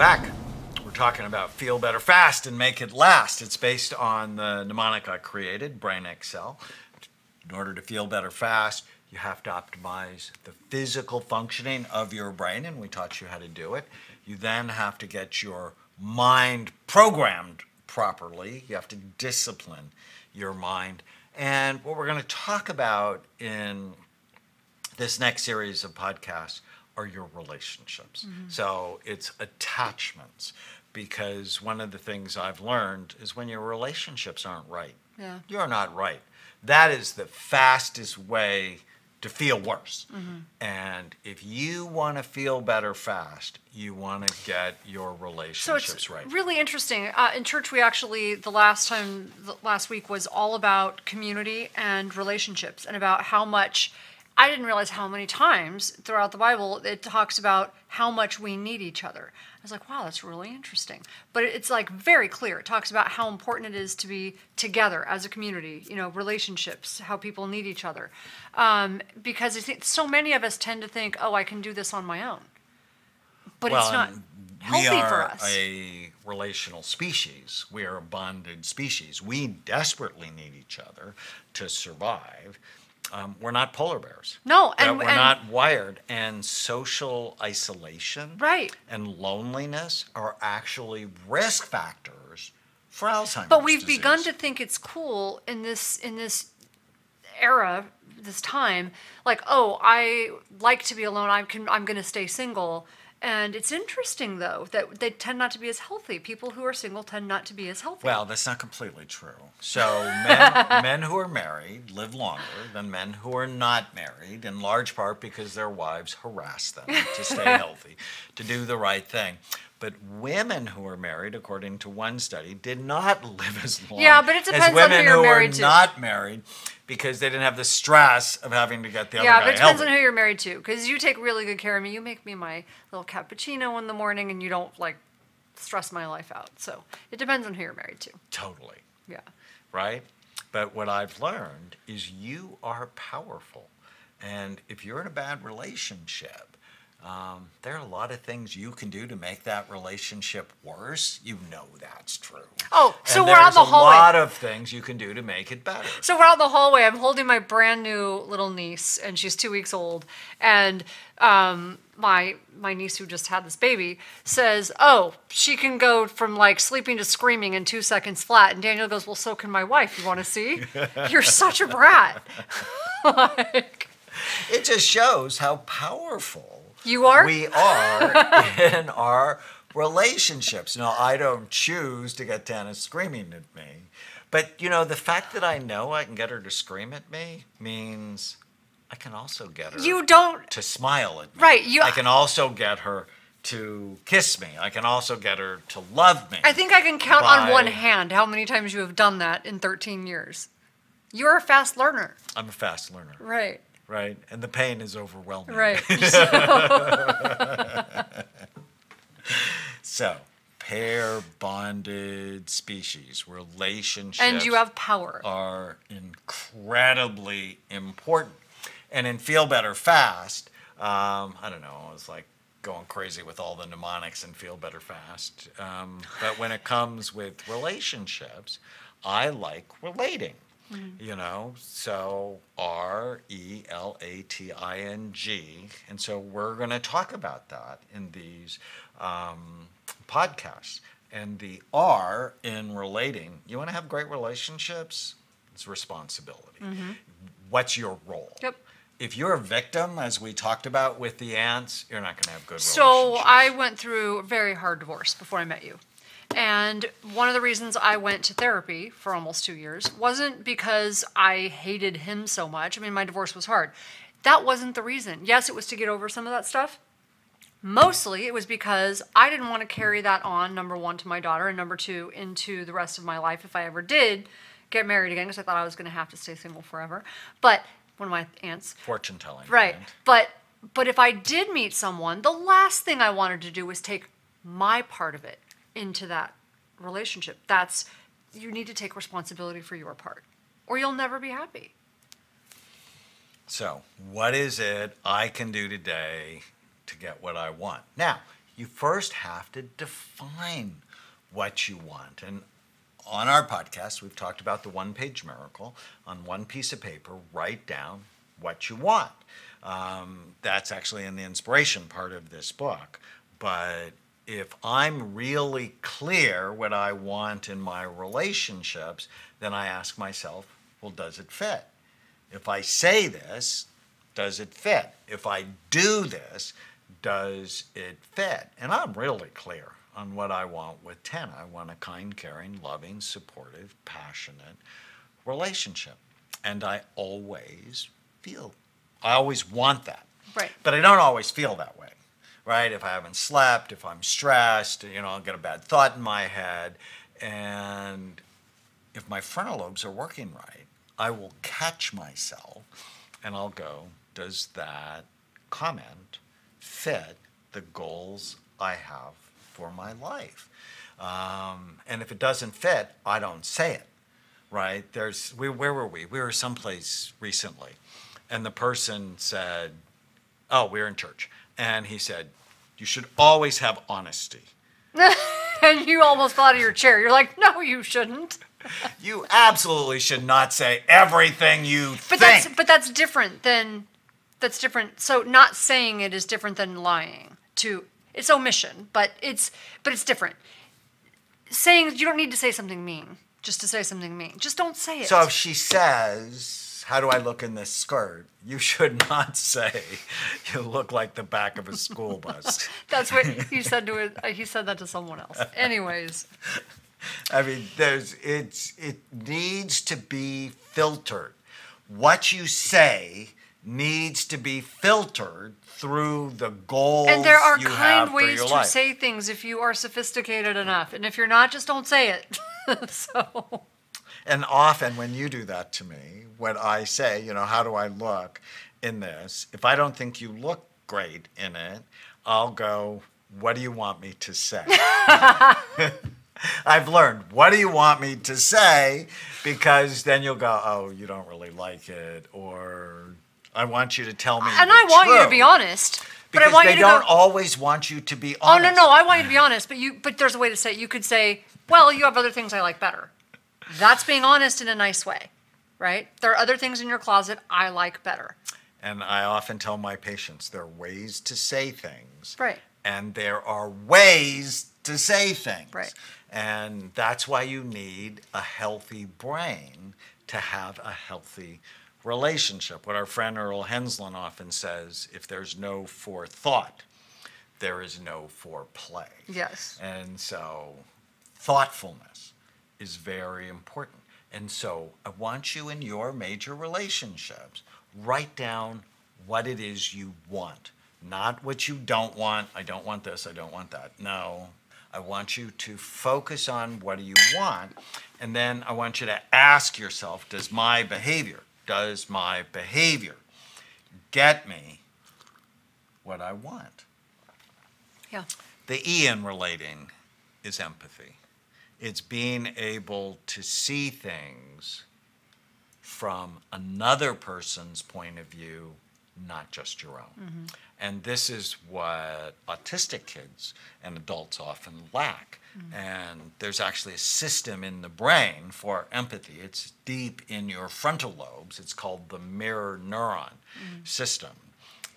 back. We're talking about Feel Better Fast and Make It Last. It's based on the mnemonic I created, Brain Excel. In order to feel better fast, you have to optimize the physical functioning of your brain, and we taught you how to do it. You then have to get your mind programmed properly. You have to discipline your mind. And what we're going to talk about in this next series of podcasts are your relationships. Mm-hmm. So it's attachments, because one of the things I've learned is when your relationships aren't right, you're not right. That is the fastest way to feel worse. Mm-hmm. And if you want to feel better fast, you want to get your relationships right. Really interesting. In church, we actually, last week was all about community and relationships, and about how much, I didn't realize how many times throughout the Bible it talks about how much we need each other. I was like, wow, that's really interesting. But it's like very clear. It talks about how important it is to be together as a community, relationships, how people need each other. Because I think so many of us tend to think, oh, I can do this on my own. But it's not healthy for us. We are a relational species. We are a bonded species. We desperately need each other to survive. We're not polar bears. No, we're not wired. And social isolation, right, and loneliness are actually risk factors for Alzheimer's But we've disease. begun to think it's cool in this era, this time, like, oh, I like to be alone. I'm going to stay single. And it's interesting, though, that they tend not to be as healthy. People who are single tend not to be as healthy. Well, that's not completely true. So men who are married live longer than men who are not married, in large part because their wives harass them to stay healthy, to do the right thing. But women who are married, according to one study, did not live as long but it depends as women on who you're married who to. are not married, because they didn't have the stress of having to get the other guy but it depends healthy. on who you're married to, because you take really good care of me. You make me my little cappuccino in the morning, and you don't, stress my life out. So it depends on who you're married to. Totally. Yeah. Right? But what I've learned is you are powerful. And if you're in a bad relationship, there are a lot of things you can do to make that relationship worse. You know that's true. Oh, so and we're out in the hallway. There's a lot of things you can do to make it better. So we're out in the hallway. I'm holding my brand new little niece, and she's 2 weeks old. And my niece, who just had this baby, says, oh, she can go from sleeping to screaming in 2 seconds flat. And Daniel goes, well, so can my wife. You want to see? You're such a brat. It just shows how powerful we are in our relationships. Now, I don't choose to get Tana screaming at me. But, the fact that I know I can get her to scream at me means I can also get her to smile at me. Right. I can also get her to kiss me. I can also get her to love me. I think I can count on one hand how many times you have done that in 13 years. You're a fast learner. I'm a fast learner. Right. Right. And the pain is overwhelming. Right. So, pair bonded species, relationships. And you have power. Are incredibly important. And in Feel Better Fast, I don't know, it's like going crazy with all the mnemonics and Feel Better Fast. But when it comes with relationships, I like relating. So RELATING. And so we're going to talk about that in these podcasts. And the R in relating, you want to have great relationships? It's responsibility. Mm-hmm. What's your role? Yep. If you're a victim, as we talked about with the ants, you're not going to have good relationships. So I went through a very hard divorce before I met you. And one of the reasons I went to therapy for almost 2 years wasn't because I hated him so much. I mean, my divorce was hard. That wasn't the reason. Yes, it was to get over some of that stuff. Mostly it was because I didn't want to carry that on, number one, to my daughter, and number two, into the rest of my life if I ever did get married again, because I thought I was going to have to stay single forever. But one of my aunts. Fortune telling. Right. But if I did meet someone, the last thing I wanted to do was take my part of it into that relationship. You need to take responsibility for your part, or you'll never be happy. So, what is it I can do today to get what I want? Now, you first have to define what you want. And on our podcast, we've talked about the one-page miracle. On one piece of paper, write down what you want. That's actually in the inspiration part of this book. But if I'm really clear what I want in my relationships, then I ask myself, well, does it fit? If I say this, does it fit? If I do this, does it fit? And I'm really clear on what I want with Tana. I want a kind, caring, loving, supportive, passionate relationship. And I always want that. Right. But I don't always feel that way, right? If I haven't slept, if I'm stressed, I'll get a bad thought in my head. And if my frontal lobes are working right, I will catch myself and I'll go, does that comment fit the goals I have for my life? And if it doesn't fit, I don't say it, right? Where were we? We were someplace recently, and the person said, oh, we're in church. And he said, you should always have honesty. And you almost fell out of your chair. You're like, no, you shouldn't. You absolutely should not say everything you think. But that's different than, So not saying it is different than lying. It's omission, but it's different. Saying, you don't need to say something mean just to say something mean. Just don't say it. So if she says, how do I look in this skirt? You should not say, you look like the back of a school bus. That's what he said to it. He said that to someone else. Anyways. I mean, it needs to be filtered. What you say needs to be filtered through the goals and there are you kind have ways for your to life. say things if you are sophisticated enough. And if you're not, just don't say it. So. And often when you do that to me, when I say, how do I look in this? If I don't think you look great in it, I'll go, what do you want me to say? I've learned, what do you want me to say? Because then you'll go, oh, you don't really like it, or I want you to tell me and the I want truth. you to be honest. But Because I want they you to don't always want you to be honest. Oh, no, I want you to be honest, but there's a way to say it. You could say, well, you have other things I like better. That's being honest in a nice way, right? There are other things in your closet I like better. And I often tell my patients, there are ways to say things. Right. And there are ways to say things. Right. And that's why you need a healthy brain to have a healthy relationship. What our friend Earl Henslin often says, if there's no forethought, there is no foreplay. Yes. And so thoughtfulness is very important. And so I want you in your major relationships, write down what it is you want, not what you don't want. I don't want this, I don't want that. No, I want you to focus on what do you want, and then I want you to ask yourself, does my behavior get me what I want? Yeah. The E in relating is empathy. It's being able to see things from another person's point of view, not just your own. Mm-hmm. And this is what autistic kids and adults often lack. Mm-hmm. And there's actually a system in the brain for empathy. It's deep in your frontal lobes. It's called the mirror neuron system.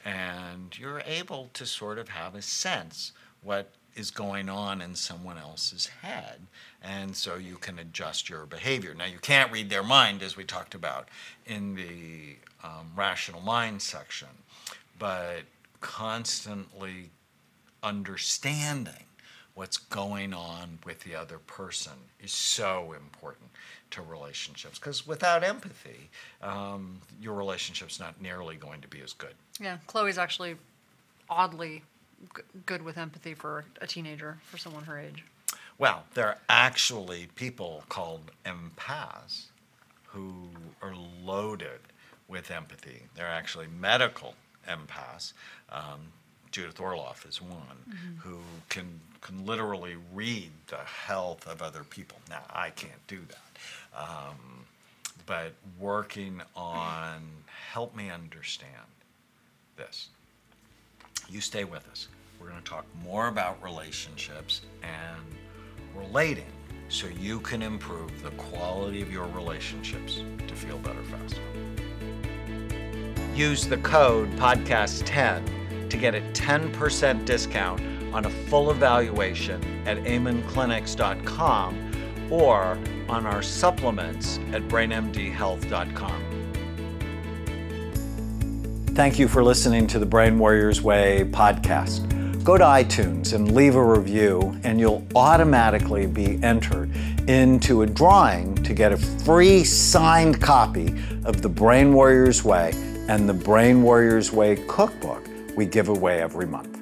And you're able to sort of have a sense what is going on in someone else's head, and so you can adjust your behavior. Now, you can't read their mind, as we talked about in the rational mind section, but constantly understanding what's going on with the other person is so important to relationships, because without empathy, your relationship's not nearly going to be as good. Yeah, Chloe's actually oddly good with empathy for a teenager, for someone her age. Well, there are actually people called empaths who are loaded with empathy. They're actually medical empaths. Judith Orloff is one who can literally read the health of other people. Now, I can't do that. But working on help me understand this. You stay with us. We're going to talk more about relationships and relating so you can improve the quality of your relationships to feel better faster. Use the code podcast10 to get a 10% discount on a full evaluation at amenclinics.com or on our supplements at brainmdhealth.com. Thank you for listening to the Brain Warriors Way podcast. Go to iTunes and leave a review, and you'll automatically be entered into a drawing to get a free signed copy of the Brain Warriors Way and the Brain Warriors Way cookbook we give away every month.